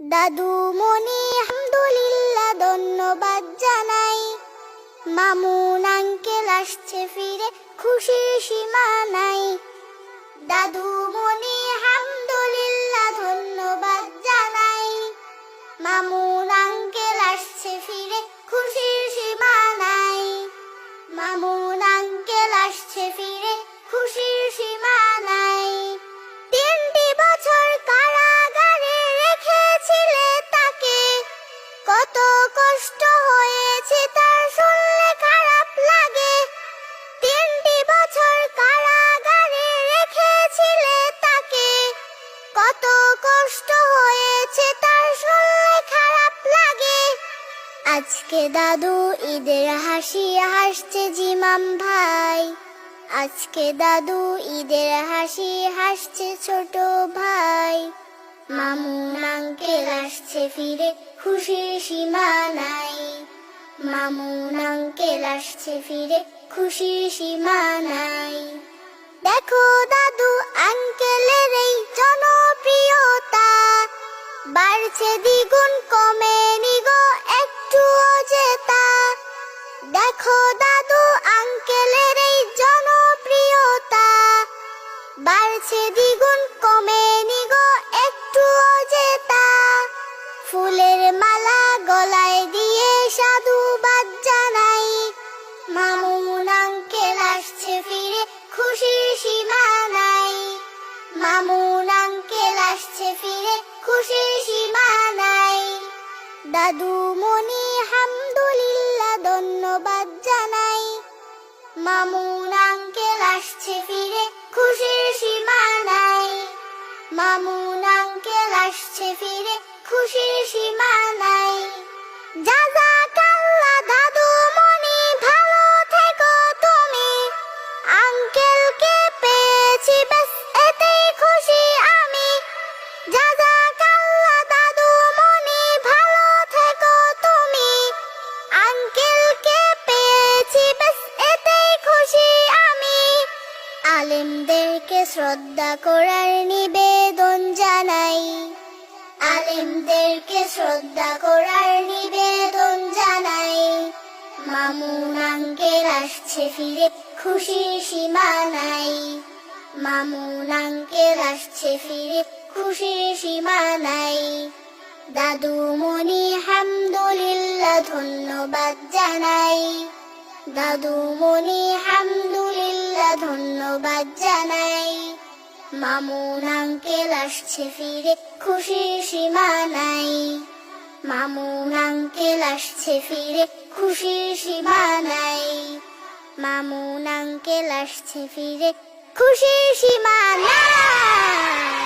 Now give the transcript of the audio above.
দাদু মনি আলহামদুলিল্লাহ ধন্যবাদ জানাই। মামুন আঙ্কেল আসছে ফিরে, খুশির সীমা নাই। দাদু মনি আলহামদুলিল্লাহ ধন্যবাদ জানাই। মামুন আঙ্কেল আসছে ফিরে, খুশির সীমা নাই। মামুন আঙ্কেল আসছে ফিরে, খুশির সীমা নাই। 3টি বছর কারাগারে রেখেছিলে তাকে, কত কষ্ট হয়েছে তার শুনলে খারাপ লাগে। 3টি বছর কারাগারে রেখেছিলে তাকে, কত কষ্ট হয়েছে তার শুনলে খারাপ লাগে। আজকে দাদু ঈদের হাসি হাসছে জিমাম ভাই। আজকে দাদু ঈদের হাসি হাসছে ছোট ভাই। মামুন আঙ্কেল আসছে ফিরে, খুশির সীমা নাই। মামুন আঙ্কেল আসছে ফিরে, খুশির সীমা নাই। দেখো দাদু আঙ্কেলের এই জনপ্রিয়তা, বাড়ছে দ্বিগুণ কমেনি গো একটুও জেতা। দেখো দাদু আঙ্কেলের এই জনপ্রিয়তা, বাড়ছে দ্বিগুণ কমেনি গো একটুও জেতা। ফুলের মালা গলায় দিয়ে সাধুবাদ জানাই। মামুন আঙ্কেল আসছে ফিরে, খুশির সীমা নাই। মামুন আঙ্কেল আসছে ফিরে, খুশির সীমা নাই। দাদু মনি আলহামদুলিল্লাহ ধন্যবাদ জানাই। মামুন আঙ্কেল আসছে ফিরে, খুশির সীমা নাই। মামুন আঙ্কেল আসছে ফিরে, খুশির সীমা নাই। জাযাকাল্লাহ দাদু মনি, ভালো থেকো তুমি। আঙ্কেলকে পেয়েছি ব্যাস এতেই খুশি আমি। জাযাকাল্লাহ দাদু মনি, ভালো থেকো তুমি। আঙ্কেলকে পেয়েছি ব্যাস এতেই খুশি আমি। আলেমদেরকে শ্রদ্ধা করার নিবেদন জানাই। আলেমদেরকে শ্রদ্ধা করার নিবেদন জানাই। মামুন আঙ্কেল আসছে ফিরে, খুশির সীমা নাই। মামুন আঙ্কেল আসছে ফিরে, খুশির সীমা নাই। দাদু মনি আলহামদুলিল্লাহ ধন্যবাদ জানাই। দাদু মনি আলহামদুলিল্লাহ ধন্যবাদ জানাই। মামুন আঙ্কেল আসছে ফিরে, খুশির সীমা নাই। মামুন আঙ্কেল আসছে ফিরে, খুশির সীমা নাই। মামুন আঙ্কেল আসছে ফিরে, খুশির সীমা নাই।